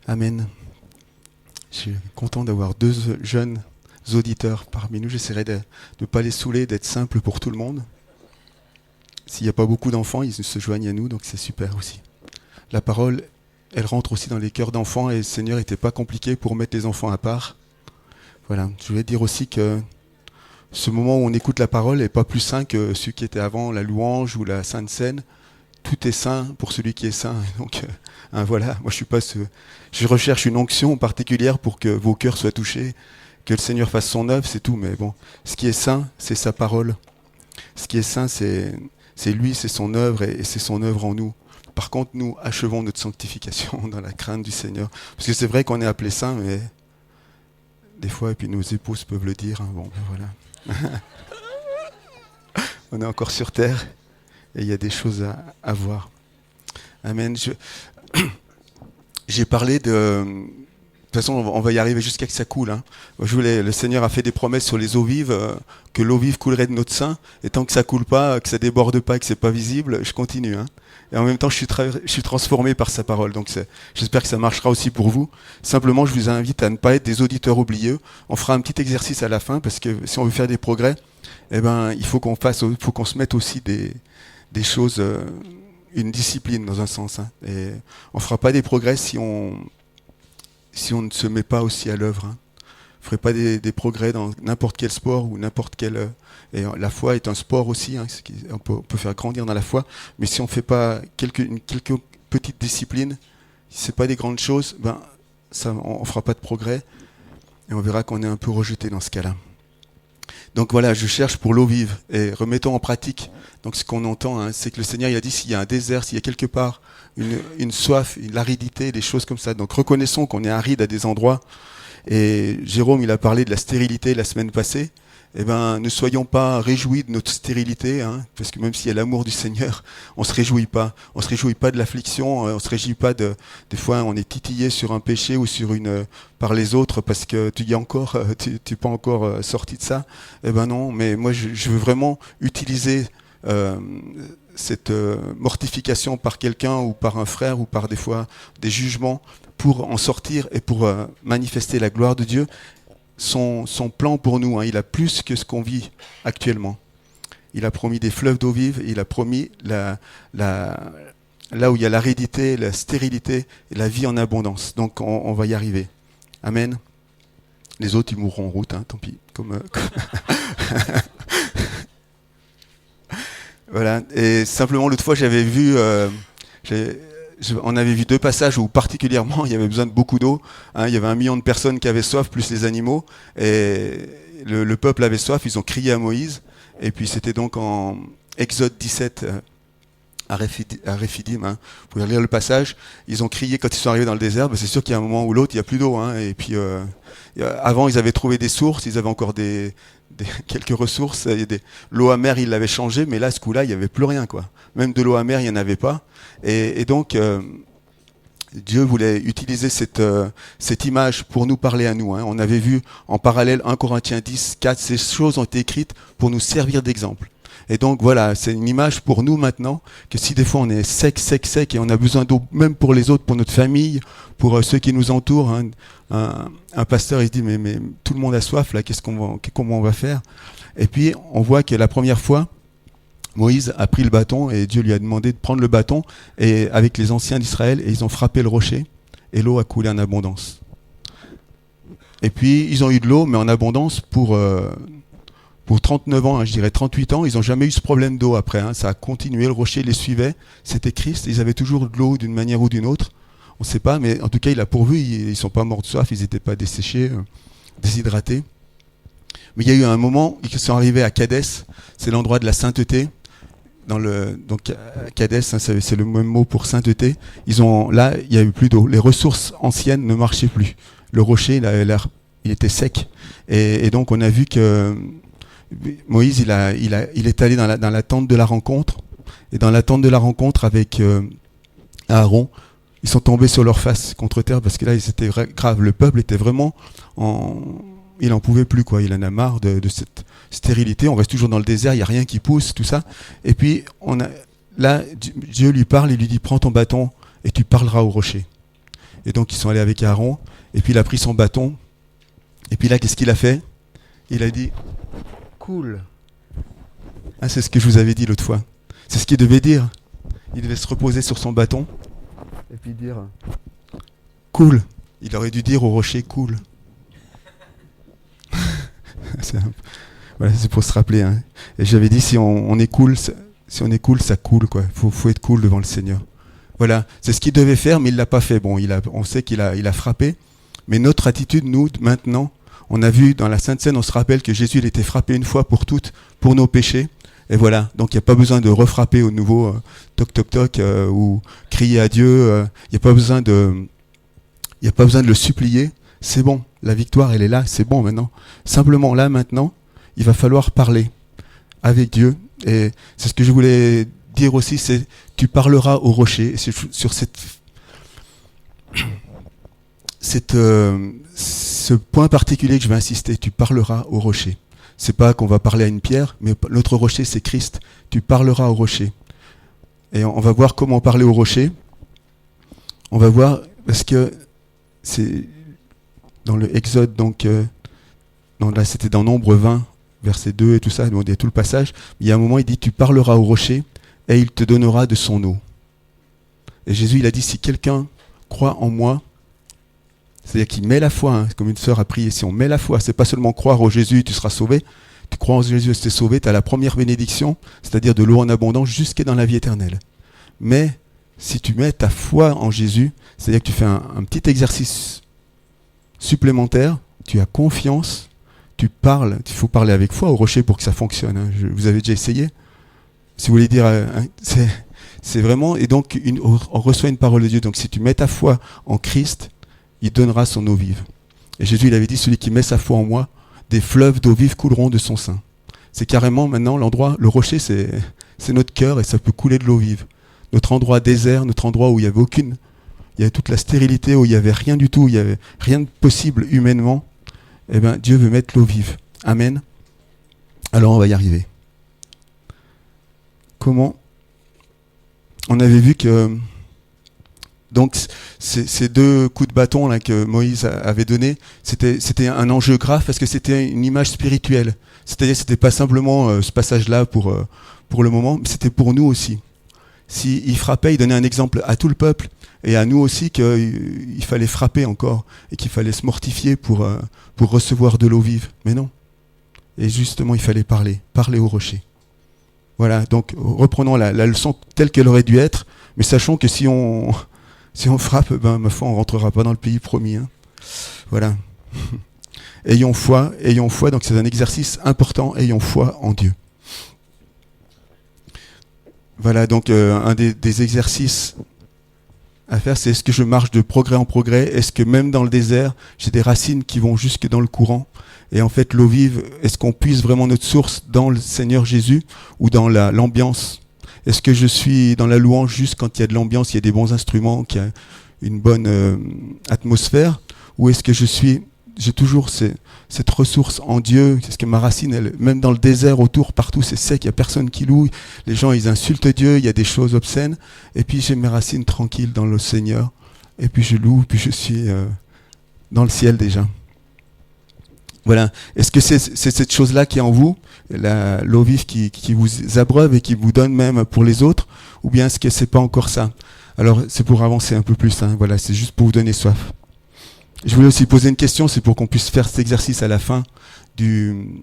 Amen. Je suis content d'avoir deux jeunes auditeurs parmi nous. J'essaierai de ne pas les saouler, d'être simple pour tout le monde. S'il n'y a pas beaucoup d'enfants, ils se joignent à nous, donc c'est super aussi. La parole, elle rentre aussi dans les cœurs d'enfants et le Seigneur n'était pas compliqué pour mettre les enfants à part. Voilà. Je voulais dire aussi que ce moment où on écoute la parole n'est pas plus saint que celui qui était avant la louange ou la sainte scène. Tout est saint pour celui qui est saint. Donc, voilà, moi je recherche une onction particulière pour que vos cœurs soient touchés, que le Seigneur fasse son œuvre, c'est tout. Mais bon, ce qui est saint, c'est sa parole. Ce qui est saint, c'est lui, c'est son œuvre et c'est son œuvre en nous. Par contre, nous achevons notre sanctification dans la crainte du Seigneur. Parce que c'est vrai qu'on est appelé saint, mais des fois, et puis nos épouses peuvent le dire, bon, ben voilà. On est encore sur terre et il y a des choses à voir. Amen. J'ai parlé de... De toute façon, on va y arriver jusqu'à que ça coule. Hein. Le Seigneur a fait des promesses sur les eaux vives, que l'eau vive coulerait de notre sein. Et tant que ça coule pas, que ça déborde pas, que c'est pas visible, je continue. Hein. Et en même temps, je suis transformé par sa parole. Donc j'espère que ça marchera aussi pour vous. Simplement, je vous invite à ne pas être des auditeurs oublieux. On fera un petit exercice à la fin, parce que si on veut faire des progrès, eh ben, il faut qu'on se mette aussi des choses, une discipline dans un sens. Hein. Et on fera pas des progrès si on ne se met pas aussi à l'œuvre. Hein. Vous ne ferez pas des progrès dans n'importe quel sport ou n'importe quel... Et la foi est un sport aussi, hein, on peut faire grandir dans la foi, mais si on ne fait pas quelques petites disciplines, si ce n'est pas des grandes choses, ben, on ne fera pas de progrès et on verra qu'on est un peu rejeté dans ce cas-là. Donc voilà, je cherche pour l'eau vive et remettons en pratique. Donc ce qu'on entend, hein, c'est que le Seigneur il a dit s'il y a un désert, s'il y a quelque part une soif, une aridité, des choses comme ça. Donc reconnaissons qu'on est aride à des endroits. Et Jérôme, il a parlé de la stérilité la semaine passée. Eh ben, ne soyons pas réjouis de notre stérilité, hein, parce que même s'il y a l'amour du Seigneur, on se réjouit pas. On se réjouit pas de l'affliction, on se réjouit pas des fois on est titillé sur un péché ou par les autres parce que tu n'es pas encore sorti de ça. Eh ben non, mais moi je veux vraiment utiliser cette mortification par quelqu'un ou par un frère ou par des fois des jugements pour en sortir et pour manifester la gloire de Dieu. Son plan pour nous, hein, il a plus que ce qu'on vit actuellement. Il a promis des fleuves d'eau vive, il a promis là où il y a l'aridité, la stérilité et la vie en abondance. Donc on va y arriver. Amen. Les autres, ils mourront en route, hein, tant pis. Voilà. Et simplement, l'autre fois, j'avais vu... on avait vu deux passages où particulièrement il y avait besoin de beaucoup d'eau. Hein, il y avait 1 million de personnes qui avaient soif, plus les animaux. Et le peuple avait soif, ils ont crié à Moïse. Et puis c'était donc en Exode 17 à Réphidim. Hein. Vous pouvez lire le passage. Ils ont crié quand ils sont arrivés dans le désert. Ben c'est sûr qu'il y a un moment ou l'autre, il n'y a plus d'eau. Hein. Et puis avant, ils avaient trouvé des sources, ils avaient encore quelques ressources. L'eau amère, ils l'avaient changée, mais là, ce coup-là, il n'y avait plus rien, quoi. Même de l'eau amère, il n'y en avait pas. Et donc, Dieu voulait utiliser cette image pour nous parler à nous. Hein. On avait vu en parallèle 1 Corinthiens 10, 4, ces choses ont été écrites pour nous servir d'exemple. Et donc voilà, c'est une image pour nous maintenant, que si des fois on est sec, et on a besoin d'eau, même pour les autres, pour notre famille, pour ceux qui nous entourent, hein, un pasteur il se dit mais tout le monde a soif, là, comment on va faire? Et puis on voit que la première fois, Moïse a pris le bâton et Dieu lui a demandé de prendre le bâton et avec les anciens d'Israël et ils ont frappé le rocher et l'eau a coulé en abondance. Et puis ils ont eu de l'eau mais en abondance pour 39 ans, hein, je dirais 38 ans, ils n'ont jamais eu ce problème d'eau après. Hein, ça a continué, le rocher les suivait, c'était Christ, ils avaient toujours de l'eau d'une manière ou d'une autre. On ne sait pas, mais en tout cas il a pourvu, ils ne sont pas morts de soif, ils n'étaient pas desséchés, déshydratés. Mais il y a eu un moment, ils sont arrivés à Kadès, c'est l'endroit de la sainteté. Donc Kadès, hein, c'est le même mot pour sainteté. Là, il n'y a eu plus d'eau. Les ressources anciennes ne marchaient plus. Le rocher, il était sec. Et donc on a vu que Moïse, il est allé dans la tente de la rencontre. Et dans la tente de la rencontre avec Aaron, ils sont tombés sur leur face contre terre parce que là, c'était grave. Le peuple était vraiment il n'en pouvait plus, quoi. Il en a marre de cette stérilité. On reste toujours dans le désert, il n'y a rien qui pousse, tout ça. Et puis, là, Dieu lui parle, il lui dit, prends ton bâton et tu parleras au rocher. Et donc ils sont allés avec Aaron, et puis il a pris son bâton, et puis là, qu'est-ce qu'il a fait? Il a dit, cool. Ah, c'est ce que je vous avais dit l'autre fois. C'est ce qu'il devait dire. Il devait se reposer sur son bâton, et puis dire, cool. Il aurait dû dire au rocher, cool. Voilà, c'est pour se rappeler. Hein. Et j'avais dit, si on est cool, si on est cool, ça coule, quoi. Faut être cool devant le Seigneur. Voilà, c'est ce qu'il devait faire, mais il l'a pas fait. Bon, on sait qu'il a frappé, mais notre attitude, nous, maintenant, on a vu dans la Sainte Seine, on se rappelle que Jésus, il était frappé une fois pour toutes, pour nos péchés. Et voilà, donc il n'y a pas besoin de refrapper au nouveau toc toc toc ou crier à Dieu. Il n'y a pas besoin de le supplier. C'est bon, la victoire, elle est là, c'est bon maintenant. Simplement là, maintenant, il va falloir parler avec Dieu. Et c'est ce que je voulais dire aussi, c'est tu parleras au rocher. C'est sur ce point particulier que je vais insister, tu parleras au rocher. C'est pas qu'on va parler à une pierre, mais notre rocher, c'est Christ. Tu parleras au rocher. Et on va voir comment parler au rocher. On va voir, parce que c'est dans le Exode, donc, là c'était dans Nombre 20, verset 2 et tout ça, il y a tout le passage. Il y a un moment, il dit, tu parleras au rocher et il te donnera de son eau. Et Jésus, il a dit, si quelqu'un croit en moi, c'est-à-dire qu'il met la foi, hein, comme une sœur a prié, si on met la foi, c'est pas seulement croire au Jésus, tu seras sauvé. Tu crois en Jésus, tu es sauvé, tu as la première bénédiction, c'est-à-dire de l'eau en abondance jusqu'à dans la vie éternelle. Mais si tu mets ta foi en Jésus, c'est-à-dire que tu fais un petit exercice supplémentaire, tu as confiance, tu parles, il faut parler avec foi au rocher pour que ça fonctionne. Hein. Vous avez déjà essayé? Si vous voulez dire, c'est vraiment, et donc on reçoit une parole de Dieu. Donc si tu mets ta foi en Christ, il donnera son eau vive. Et Jésus, il avait dit, celui qui met sa foi en moi, des fleuves d'eau vive couleront de son sein. C'est carrément maintenant l'endroit, le rocher, c'est notre cœur et ça peut couler de l'eau vive. Notre endroit désert, notre endroit où il y avait toute la stérilité, où il n'y avait rien du tout, où il n'y avait rien de possible humainement, eh bien Dieu veut mettre l'eau vive. Amen. Alors on va y arriver. Comment? On avait vu que donc ces 2 coups de bâton là, que Moïse avait donnés, c'était un enjeu grave parce que c'était une image spirituelle. C'est-à-dire que c'était pas simplement ce passage-là pour le moment, mais c'était pour nous aussi. S'il frappait, il donnait un exemple à tout le peuple et à nous aussi qu'il fallait frapper encore et qu'il fallait se mortifier pour recevoir de l'eau vive. Mais non. Et justement, il fallait parler au rocher. Voilà, donc reprenons la leçon telle qu'elle aurait dû être, mais sachons que si on frappe, ma foi, on ne rentrera pas dans le pays promis. Hein. Voilà. Ayons foi, donc c'est un exercice important, ayons foi en Dieu. Voilà, donc un des exercices à faire, c'est est-ce que je marche de progrès en progrès? Est-ce que même dans le désert, j'ai des racines qui vont jusque dans le courant? Et en fait, l'eau vive, est-ce qu'on puise vraiment notre source dans le Seigneur Jésus ou dans l'ambiance? Est-ce que je suis dans la louange juste quand il y a de l'ambiance, il y a des bons instruments, qu'il y a une bonne atmosphère? Ou est-ce que j'ai toujours cette ressource en Dieu? Est-ce que ma racine, même dans le désert autour, partout c'est sec, il n'y a personne qui loue, les gens ils insultent Dieu, il y a des choses obscènes, et puis j'ai mes racines tranquilles dans le Seigneur, et puis je loue, puis je suis dans le ciel déjà. Voilà. Est-ce que c'est cette chose-là qui est en vous, l'eau vive qui vous abreuve et qui vous donne même pour les autres, ou bien est-ce que c'est pas encore ça? Alors c'est pour avancer un peu plus, hein. Voilà, c'est juste pour vous donner soif. Je voulais aussi poser une question, c'est pour qu'on puisse faire cet exercice à la fin du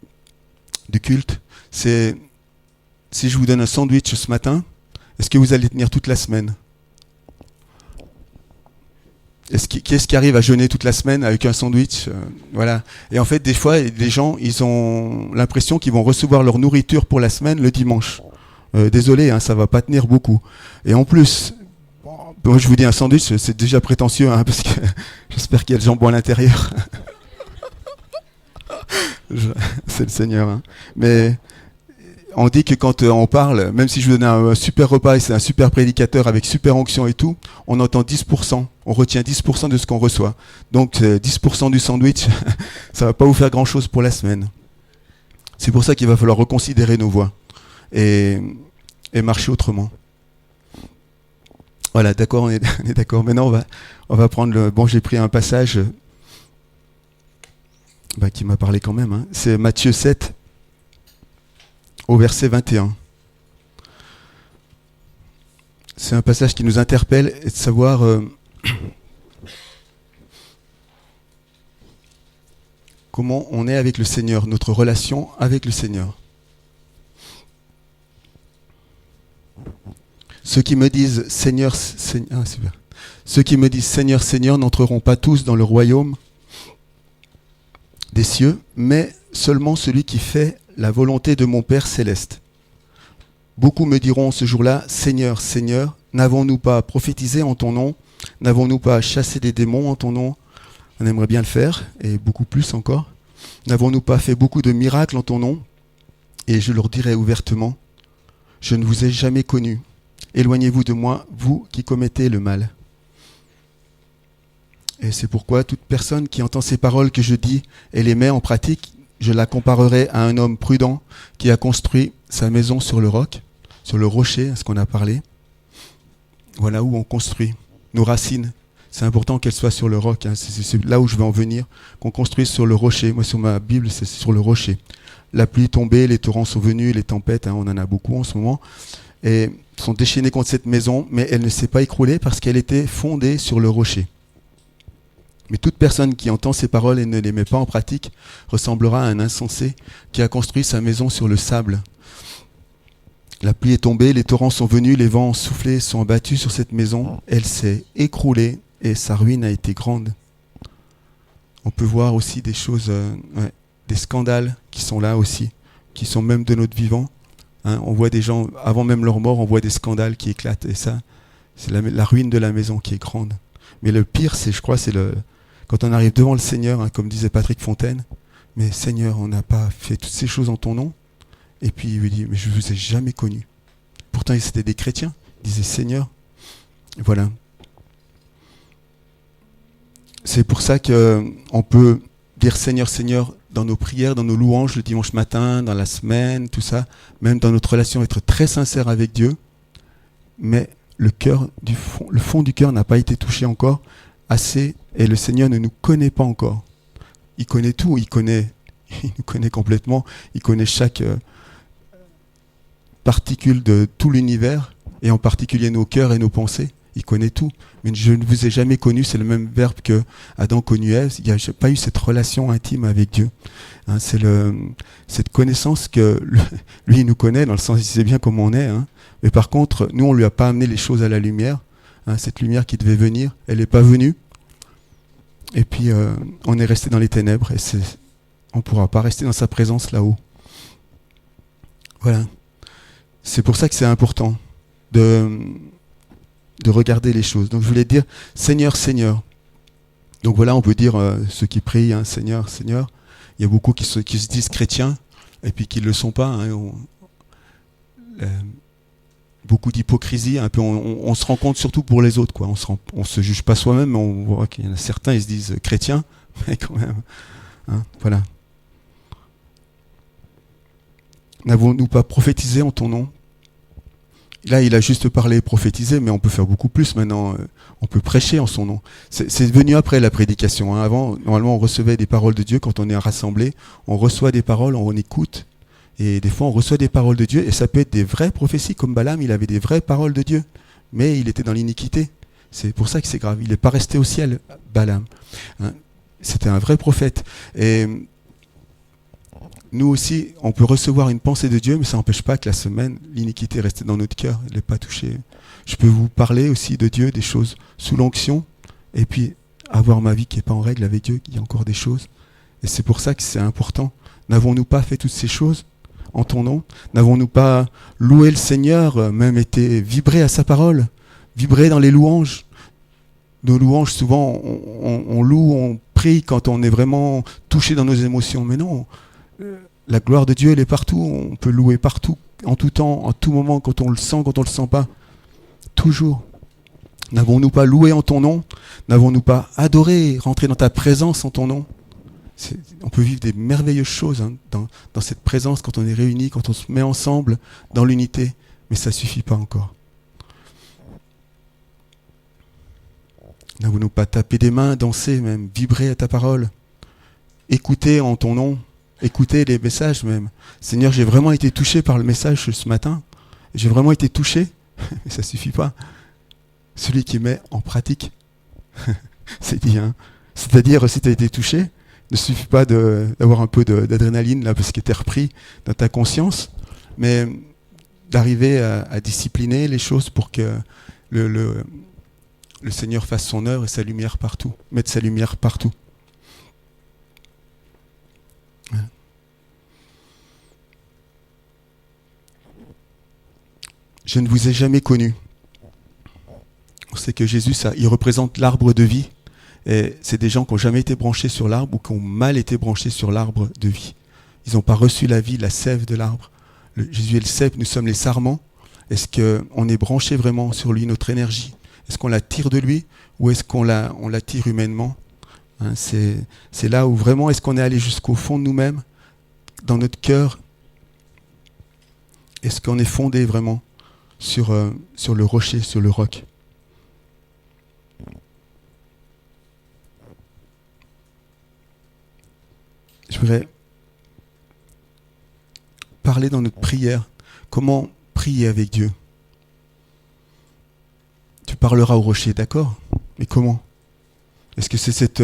culte. C'est, si je vous donne un sandwich ce matin, est-ce que vous allez tenir toute la semaine? Qui est-ce qui arrive à jeûner toute la semaine avec un sandwich? Voilà. Et en fait, des fois, les gens, ils ont l'impression qu'ils vont recevoir leur nourriture pour la semaine le dimanche. Désolé, hein, ça va pas tenir beaucoup. Et en plus, moi je vous dis un sandwich, c'est déjà prétentieux, hein, parce que j'espère qu'il y a le jambon à l'intérieur. C'est le Seigneur. Hein. Mais on dit que quand on parle, même si je vous donne un super repas et c'est un super prédicateur avec super onction et tout, on entend 10%, on retient 10% de ce qu'on reçoit. Donc 10% du sandwich, ça va pas vous faire grand chose pour la semaine. C'est pour ça qu'il va falloir reconsidérer nos voies et marcher autrement. Voilà, d'accord, on est d'accord. Maintenant, on va prendre le... Bon, j'ai pris un passage qui m'a parlé quand même. Hein. C'est Matthieu 7, au verset 21. C'est un passage qui nous interpelle et de savoir comment on est avec le Seigneur, notre relation avec le Seigneur. Ceux qui me disent Seigneur, Seigneur, ceux qui me disent Seigneur, Seigneur n'entreront pas tous dans le royaume des cieux, mais seulement celui qui fait la volonté de mon Père céleste. Beaucoup me diront ce jour-là, Seigneur, Seigneur, n'avons-nous pas prophétisé en ton nom? N'avons-nous pas chassé des démons en ton nom? On aimerait bien le faire, et beaucoup plus encore. N'avons-nous pas fait beaucoup de miracles en ton nom? Et je leur dirai ouvertement, je ne vous ai jamais connu. Éloignez-vous de moi, vous qui commettez le mal. Et c'est pourquoi toute personne qui entend ces paroles que je dis et les met en pratique, je la comparerai à un homme prudent qui a construit sa maison sur le roc, sur le rocher, à ce qu'on a parlé. Voilà où on construit nos racines. C'est important qu'elles soient sur le roc. Hein. C'est là où je vais en venir. Qu'on construise sur le rocher. Moi, sur ma Bible, c'est sur le rocher. La pluie est tombée, les torrents sont venus, les tempêtes, hein, on en a beaucoup en ce moment. Et sont déchaînés contre cette maison, mais elle ne s'est pas écroulée parce qu'elle était fondée sur le rocher. Mais toute personne qui entend ces paroles et ne les met pas en pratique ressemblera à un insensé qui a construit sa maison sur le sable. La pluie est tombée, les torrents sont venus, les vents ont soufflé, sont abattus sur cette maison. Elle s'est écroulée et sa ruine a été grande. On peut voir aussi des choses, des scandales qui sont là aussi, qui sont même de notre vivant. Hein, on voit des gens, avant même leur mort, on voit des scandales qui éclatent. Et ça, c'est la ruine de la maison qui est grande. Mais le pire, je crois, c'est quand on arrive devant le Seigneur, hein, comme disait Patrick Fontaine, mais Seigneur, on n'a pas fait toutes ces choses en ton nom. Et puis il lui dit, mais je ne vous ai jamais connu. Pourtant, c'était des chrétiens. Ils disaient Seigneur. Voilà. C'est pour ça qu'on peut dire Seigneur, Seigneur dans nos prières, dans nos louanges le dimanche matin, dans la semaine, tout ça, même dans notre relation, être très sincère avec Dieu. Mais le fond du cœur n'a pas été touché encore assez et le Seigneur ne nous connaît pas encore. Il connaît tout, il nous connaît complètement, il connaît chaque particule de tout l'univers et en particulier nos cœurs et nos pensées. Il connaît tout. Mais je ne vous ai jamais connu, c'est le même verbe que Adam connut Ève. Il n'y a pas eu cette relation intime avec Dieu. Hein, c'est cette connaissance que lui, il nous connaît, dans le sens il sait bien comment on est. Hein. Mais par contre, nous, on ne lui a pas amené les choses à la lumière. Hein, cette lumière qui devait venir, elle n'est pas venue. Et puis, on est resté dans les ténèbres. Et on ne pourra pas rester dans sa présence là-haut. Voilà. C'est pour ça que c'est important de regarder les choses. Donc je voulais dire Seigneur, Seigneur. Donc voilà, on peut dire ceux qui prient, hein, Seigneur, Seigneur. Il y a beaucoup qui se disent chrétiens et puis qui ne le sont pas. Hein, beaucoup d'hypocrisie. Un peu, on se rend compte surtout pour les autres. Quoi. On se juge pas soi-même, mais on voit qu'il y en a certains, ils se disent chrétiens, mais quand même. Hein, voilà. N'avons-nous pas prophétisé en ton nom? Là, il a juste parlé prophétiser, mais on peut faire beaucoup plus maintenant. On peut prêcher en son nom. C'est venu après la prédication. Hein. Avant, normalement, on recevait des paroles de Dieu quand on est rassemblé. On reçoit des paroles, on écoute. Et des fois, on reçoit des paroles de Dieu. Et ça peut être des vraies prophéties, comme Balaam, il avait des vraies paroles de Dieu. Mais il était dans l'iniquité. C'est pour ça que c'est grave. Il n'est pas resté au ciel, Balaam. Hein. C'était un vrai prophète. Et nous aussi, on peut recevoir une pensée de Dieu, mais ça n'empêche pas que la semaine, l'iniquité est restée dans notre cœur, elle n'est pas touchée. Je peux vous parler aussi de Dieu, des choses sous l'onction, et puis avoir ma vie qui n'est pas en règle avec Dieu, il y a encore des choses. Et c'est pour ça que c'est important. N'avons-nous pas fait toutes ces choses en ton nom? N'avons-nous pas loué le Seigneur, même été vibré à sa parole, vibré dans les louanges? Nos louanges, souvent, on loue, on prie quand on est vraiment touché dans nos émotions, mais non. La gloire de Dieu, elle est partout. On peut louer partout, en tout temps, en tout moment, quand on le sent, quand on le sent pas. Toujours. N'avons-nous pas loué en ton nom? N'avons-nous pas adoré, rentré dans ta présence en ton nom? On peut vivre des merveilleuses choses hein, dans cette présence quand on est réunis, quand on se met ensemble dans l'unité. Mais ça ne suffit pas encore. N'avons-nous pas tapé des mains, dansé même, vibrer à ta parole, écouter en ton nom, écouter les messages même. Seigneur, j'ai vraiment été touché par le message ce matin. J'ai vraiment été touché, mais ça ne suffit pas. Celui qui met en pratique, c'est dit, hein. C'est-à-dire, si tu as été touché, ne suffit pas d'avoir un peu d'adrénaline là, parce que tu es repris dans ta conscience, mais d'arriver à discipliner les choses pour que le Seigneur fasse son œuvre et sa lumière partout, mettre sa lumière partout. Je ne vous ai jamais connu. On sait que Jésus, il représente l'arbre de vie. Et c'est des gens qui n'ont jamais été branchés sur l'arbre ou qui ont mal été branchés sur l'arbre de vie. Ils n'ont pas reçu la vie, la sève de l'arbre. Jésus est le cep, nous sommes les sarments. Est-ce qu'on est branché vraiment sur lui, notre énergie? Est-ce qu'on la tire de lui ou est-ce qu'on la tire humainement, hein? C'est là où vraiment, est-ce qu'on est allé jusqu'au fond de nous-mêmes, dans notre cœur? Est-ce qu'on est fondé vraiment sur le rocher, sur le roc? Je voudrais parler dans notre prière. Comment prier avec Dieu? Tu parleras au rocher, d'accord? Mais comment? Est-ce que c'est cette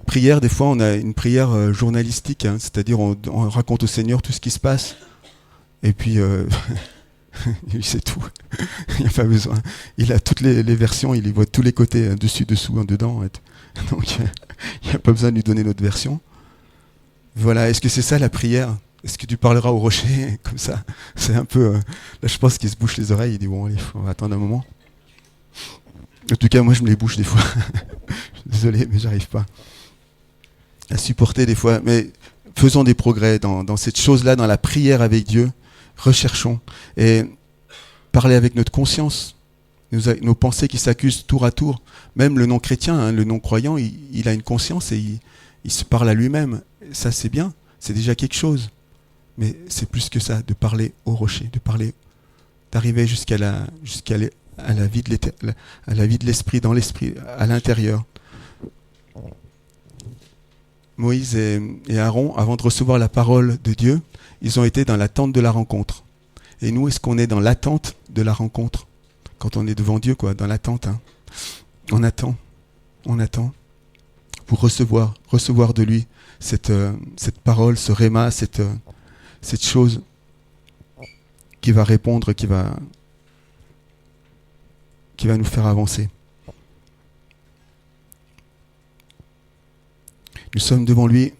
prière? Des fois, on a une prière journalistique, hein, c'est-à-dire on raconte au Seigneur tout ce qui se passe. Et puis, il sait tout. Il n'y a pas besoin. Il a toutes les versions, il y voit tous les côtés, hein, dessus, dessous, en dedans. Donc, il n'y a pas besoin de lui donner notre version. Voilà, est-ce que c'est ça la prière? Est-ce que tu parleras au rocher comme ça? C'est un peu... là, je pense qu'il se bouche les oreilles. Il dit, bon, allez, on va attendre un moment. En tout cas, moi, je me les bouche des fois. Je suis désolé, mais j'arrive pas à supporter des fois. Mais faisons des progrès dans cette chose-là, dans la prière avec Dieu. Recherchons. Et parler avec notre conscience. Nos pensées qui s'accusent tour à tour. Même le non-chrétien, hein, le non-croyant, il a une conscience et il se parle à lui-même. Ça, c'est bien. C'est déjà quelque chose. Mais c'est plus que ça, de parler au rocher, d'arriver jusqu'à la vie de l'esprit, dans l'esprit, à l'intérieur. Moïse et Aaron, avant de recevoir la parole de Dieu, ils ont été dans l'attente de la rencontre. Et nous, est-ce qu'on est dans l'attente de la rencontre? Quand on est devant Dieu, quoi, dans l'attente, hein. On attend pour recevoir de lui cette parole, ce réma, cette chose qui va répondre, qui va nous faire avancer. Nous sommes devant lui.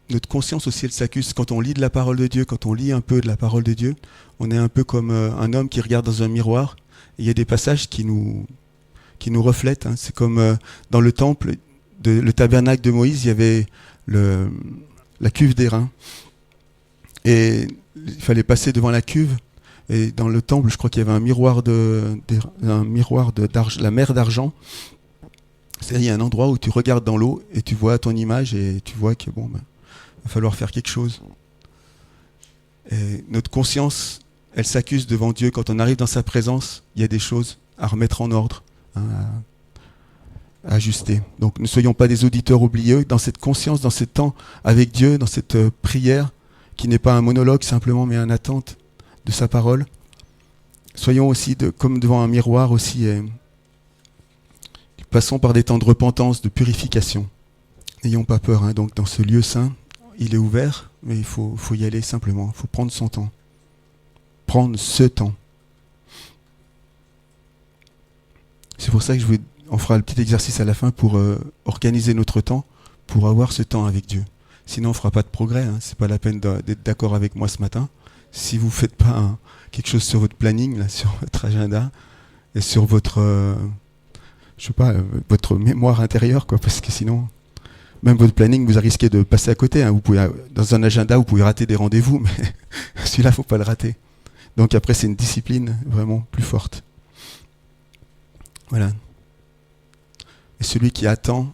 Notre conscience aussi, elle s'accuse. Quand on lit de la parole de Dieu, quand on lit un peu de la parole de Dieu, on est un peu comme un homme qui regarde dans un miroir. Et il y a des passages qui nous reflètent, hein. C'est comme dans le temple, le tabernacle de Moïse, il y avait la cuve d'airain. Et il fallait passer devant la cuve. Et dans le temple, je crois qu'il y avait un miroir la mer d'argent. C'est-à-dire, il y a un endroit où tu regardes dans l'eau et tu vois ton image et tu vois que va falloir faire quelque chose. Et notre conscience, elle s'accuse devant Dieu. Quand on arrive dans sa présence, il y a des choses à remettre en ordre, hein, à ajuster. Donc ne soyons pas des auditeurs oublieux. Dans cette conscience, dans ce temps avec Dieu, dans cette prière, qui n'est pas un monologue simplement, mais une attente de sa parole. Soyons aussi comme devant un miroir aussi. Passons par des temps de repentance, de purification. N'ayons pas peur, hein. Donc dans ce lieu saint, il est ouvert, mais il faut y aller simplement. Il faut prendre son temps. Prendre ce temps. C'est pour ça que on fera le petit exercice à la fin pour organiser notre temps, pour avoir ce temps avec Dieu. Sinon, on ne fera pas de progrès, hein. C'est pas la peine d'être d'accord avec moi ce matin. Si vous ne faites pas quelque chose sur votre planning, là, sur votre agenda, et sur votre... votre mémoire intérieure, quoi, parce que sinon, même votre planning, vous risquez de passer à côté, hein. Vous pouvez, dans un agenda, vous pouvez rater des rendez-vous, mais celui-là, il ne faut pas le rater. Donc après, c'est une discipline vraiment plus forte. Voilà. Et celui qui entend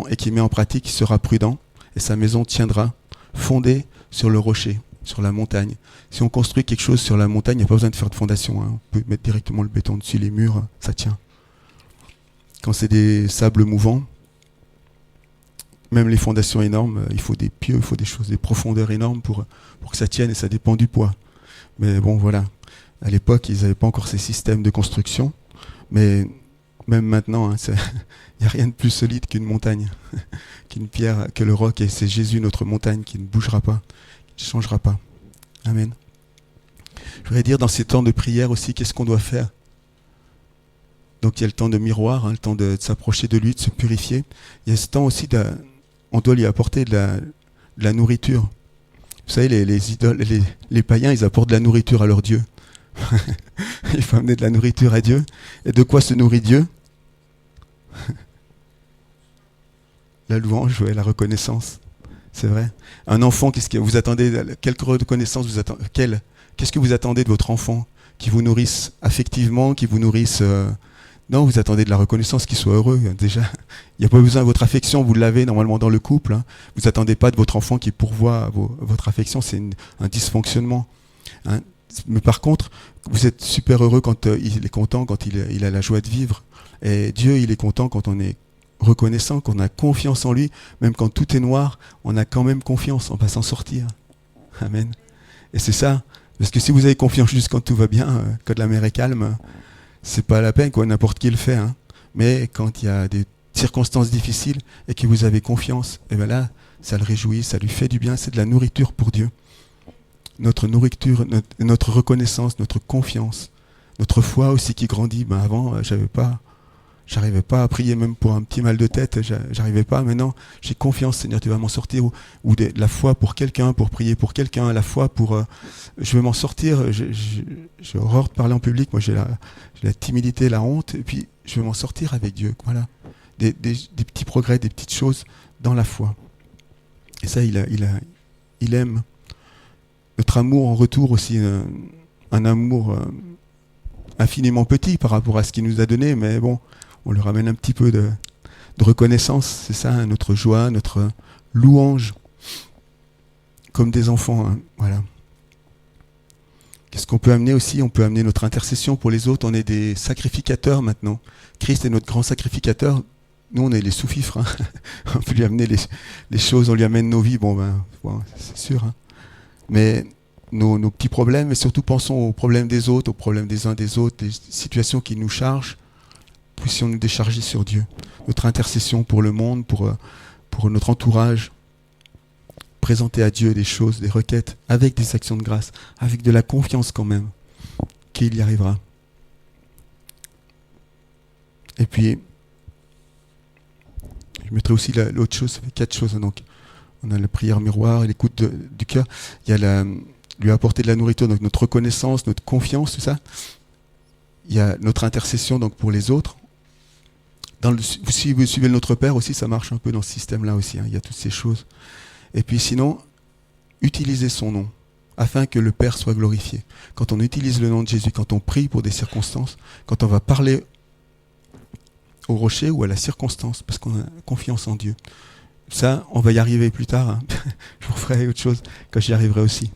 et qui met en pratique sera prudent, et sa maison tiendra, fondée sur le rocher. sur la montagne. Si on construit quelque chose sur la montagne, il n'y a pas besoin de faire de fondation. On peut mettre directement le béton dessus, les murs, ça tient. Quand c'est des sables mouvants, même les fondations énormes, il faut des pieux, il faut des choses, des profondeurs énormes pour que ça tienne, et ça dépend du poids. Mais bon, voilà. À l'époque, ils n'avaient pas encore ces systèmes de construction. Mais même maintenant, il n'y a rien de plus solide qu'une montagne, qu'une pierre, que le roc. Et c'est Jésus, notre montagne, qui ne bougera pas, qui ne changera pas. Amen. Je voudrais dire, dans ces temps de prière aussi, qu'est-ce qu'on doit faire? Donc il y a le temps de miroir, le temps de s'approcher de lui, de se purifier. Il y a ce temps aussi, on doit lui apporter de la nourriture. Vous savez, les idoles, les païens, ils apportent de la nourriture à leur Dieu. Il faut amener de la nourriture à Dieu. Et de quoi se nourrit Dieu? La louange et la reconnaissance. C'est vrai. Un enfant, qu'est-ce que vous attendez? Quelle reconnaissance vous attendez? Qu'est-ce que vous attendez de votre enfant? Qui vous nourrisse affectivement, qui vous nourrisse... Non, vous attendez de la reconnaissance, qu'il soit heureux. Déjà, il n'y a pas besoin de votre affection, vous l'avez normalement dans le couple. Vous n'attendez pas de votre enfant qui pourvoit votre affection, c'est un dysfonctionnement. Mais par contre, vous êtes super heureux quand il est content, quand il a la joie de vivre. Et Dieu, il est content quand on est reconnaissant, qu'on a confiance en lui. Même quand tout est noir, on a quand même confiance, on va s'en sortir. Amen. Et c'est ça. Parce que si vous avez confiance juste quand tout va bien, quand la mer est calme, c'est pas la peine, quoi, n'importe qui le fait. Mais quand il y a des circonstances difficiles et que vous avez confiance, et bien là, ça le réjouit, ça lui fait du bien, c'est de la nourriture pour Dieu. Notre nourriture, notre reconnaissance, notre confiance, notre foi aussi qui grandit. Avant, j'arrivais pas à prier même pour un petit mal de tête, j'arrivais pas. Maintenant, j'ai confiance, Seigneur, tu vas m'en sortir. Ou la foi pour quelqu'un, pour prier pour quelqu'un, la foi pour... je vais m'en sortir, j'ai horreur de parler en public, moi j'ai la timidité, la honte, et puis je vais m'en sortir avec Dieu. Voilà. Des petits progrès, des petites choses dans la foi. Et ça, il aime. Notre amour en retour aussi, un amour infiniment petit par rapport à ce qu'il nous a donné, mais bon, on lui ramène un petit peu de reconnaissance, c'est ça, notre joie, notre louange, comme des enfants, voilà. Qu'est-ce qu'on peut amener aussi? On peut amener notre intercession pour les autres, on est des sacrificateurs maintenant. Christ est notre grand sacrificateur, nous on est les sous-fifres, on peut lui amener les choses, on lui amène nos vies, bon c'est sûr, mais nos petits problèmes, et surtout pensons aux problèmes des autres, aux problèmes des uns des autres, des situations qui nous chargent, puissions nous décharger sur Dieu. Notre intercession pour le monde, pour notre entourage, présenter à Dieu des choses, des requêtes, avec des actions de grâce, avec de la confiance quand même, qu'il y arrivera. Et puis, je mettrai aussi l'autre chose, ça fait 4 choses, donc. On a la prière miroir, l'écoute du cœur. Il y a lui apporter de la nourriture, donc notre reconnaissance, notre confiance, tout ça. Il y a notre intercession donc pour les autres. Si vous suivez notre Père aussi, ça marche un peu dans ce système-là aussi. Il y a toutes ces choses. Et puis sinon, utilisez son nom, afin que le Père soit glorifié. Quand on utilise le nom de Jésus, quand on prie pour des circonstances, quand on va parler au rocher ou à la circonstance, parce qu'on a confiance en Dieu. Ça, on va y arriver plus tard. Je vous ferai autre chose quand j'y arriverai aussi.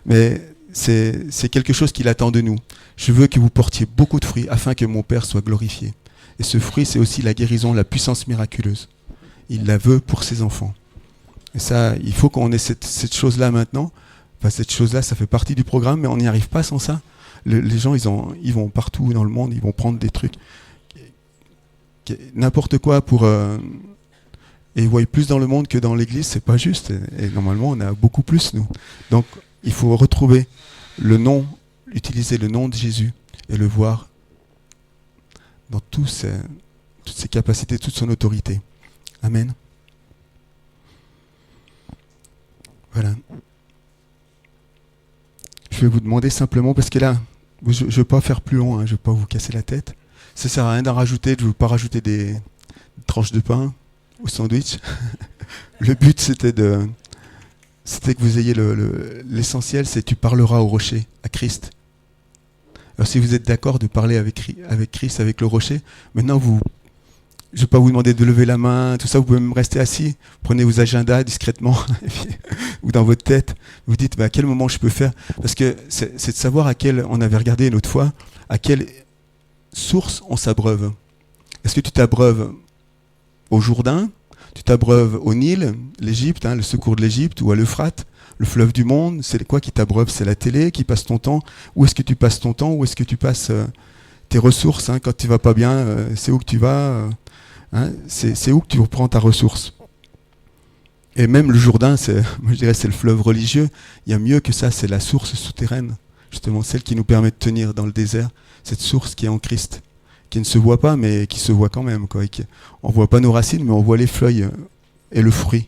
Mais c'est quelque chose qu'il attend de nous. Je veux que vous portiez beaucoup de fruits afin que mon Père soit glorifié. Et ce fruit, c'est aussi la guérison, la puissance miraculeuse. Il la veut pour ses enfants. Et ça, il faut qu'on ait cette chose-là maintenant. Enfin, cette chose-là, ça fait partie du programme, mais on n'y arrive pas sans ça. Les gens, ils vont partout dans le monde, ils vont prendre des trucs. N'importe quoi pour... et ils voient plus dans le monde que dans l'église, c'est pas juste. Et normalement, on a beaucoup plus, nous. Donc, il faut retrouver le nom, utiliser le nom de Jésus et le voir dans toutes ses capacités, toute son autorité. Amen. Voilà. Je vais vous demander simplement, parce que là, je ne vais pas faire plus long, je ne vais pas vous casser la tête. Ça ne sert à rien d'en rajouter, je ne veux pas rajouter des tranches de pain au sandwich. Le but, c'était que vous ayez l'essentiel, c'est tu parleras au rocher, à Christ. Alors si vous êtes d'accord de parler avec Christ, avec le rocher, maintenant vous je ne vais pas vous demander de lever la main, tout ça, vous pouvez même rester assis. Prenez vos agendas discrètement, et puis, ou dans votre tête. Vous dites, à quel moment je peux faire. Parce que c'est de savoir on avait regardé une autre fois, à quelle source on s'abreuve. Est-ce que tu t'abreuves au Jourdain, tu t'abreuves au Nil, l'Égypte, le secours de l'Égypte, ou à l'Euphrate, le fleuve du monde? C'est quoi qui t'abreuve? C'est la télé qui passe ton temps? Où est-ce que tu passes ton temps? Où est-ce que tu passes tes ressources quand tu vas pas bien? C'est où que tu vas? C'est où que tu reprends ta ressource? Et même le Jourdain, moi je dirais c'est le fleuve religieux. Il y a mieux que ça, c'est la source souterraine, justement celle qui nous permet de tenir dans le désert, cette source qui est en Christ, qui ne se voit pas mais qui se voit quand même, quoi. On ne voit pas nos racines mais on voit les feuilles et le fruit.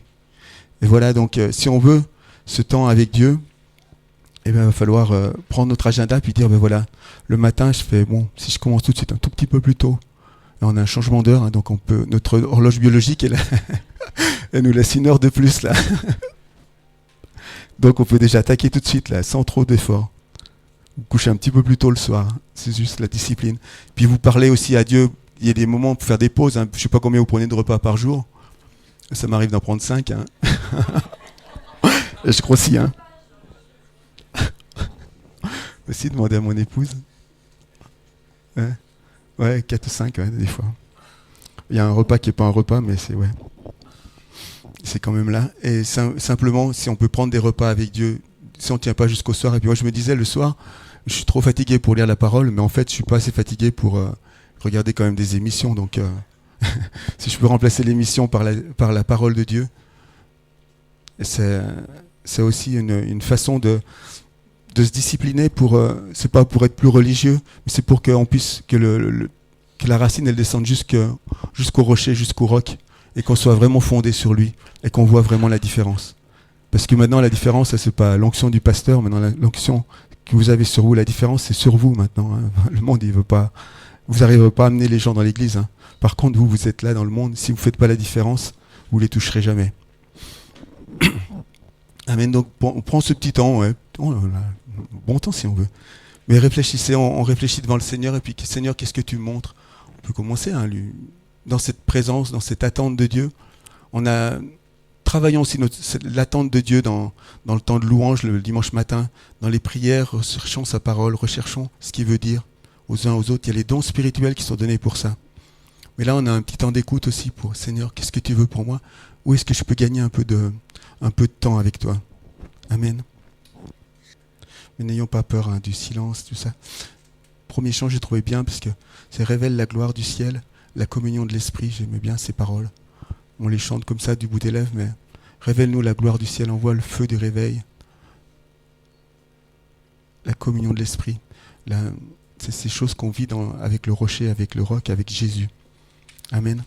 Et voilà, donc si on veut ce temps avec Dieu, il va falloir prendre notre agenda et puis dire, voilà, le matin je fais, si je commence tout de suite un tout petit peu plus tôt, et on a un changement d'heure, donc notre horloge biologique elle nous laisse 1 heure de plus là. Donc on peut déjà attaquer tout de suite là, sans trop d'efforts. Vous couchez un petit peu plus tôt le soir, c'est juste la discipline. Puis vous parlez aussi à Dieu, il y a des moments pour faire des pauses, je ne sais pas combien vous prenez de repas par jour, ça m'arrive d'en prendre 5. Je grossis. Aussi demander à mon épouse. Ouais, 4 ou 5 des fois. Il y a un repas qui n'est pas un repas, mais c'est quand même là. Et simplement, si on peut prendre des repas avec Dieu, si on ne tient pas jusqu'au soir. Et puis moi, je me disais, le soir, je suis trop fatigué pour lire la parole, mais en fait, je ne suis pas assez fatigué pour regarder quand même des émissions. Donc, si je peux remplacer l'émission par la parole de Dieu, c'est aussi une façon de se discipliner c'est pas pour être plus religieux, mais c'est pour qu'on puisse, que la racine, elle descende jusqu'au rocher, jusqu'au roc, et qu'on soit vraiment fondé sur lui, et qu'on voit vraiment la différence. Parce que maintenant, la différence, c'est pas l'onction du pasteur, maintenant l'onction que vous avez sur vous, la différence, c'est sur vous maintenant. Le monde, il veut pas, vous n'arriverez pas à amener les gens dans l'église. Par contre, vous êtes là dans le monde, si vous ne faites pas la différence, vous les toucherez jamais. Amen. Donc, on prend ce petit temps, bon temps si on veut. Mais réfléchissez, on réfléchit devant le Seigneur, et puis, Seigneur, qu'est-ce que tu me montres? On peut commencer, dans cette présence, dans cette attente de Dieu. Travaillons aussi l'attente de Dieu dans le temps de louange, le dimanche matin, dans les prières, recherchons sa parole, recherchons ce qu'il veut dire aux uns aux autres. Il y a les dons spirituels qui sont donnés pour ça. Mais là, on a un petit temps d'écoute aussi pour, Seigneur, qu'est-ce que tu veux pour moi? Où est-ce que je peux gagner un peu de temps avec toi? Amen. Mais n'ayons pas peur du silence, tout ça. Premier chant, j'ai trouvé bien, parce que ça révèle la gloire du ciel, la communion de l'esprit. J'aimais bien ces paroles. On les chante comme ça du bout des lèvres, mais révèle-nous la gloire du ciel, envoie le feu du réveil. La communion de l'esprit. C'est ces choses qu'on vit avec le rocher, avec le roc, avec Jésus. Amen.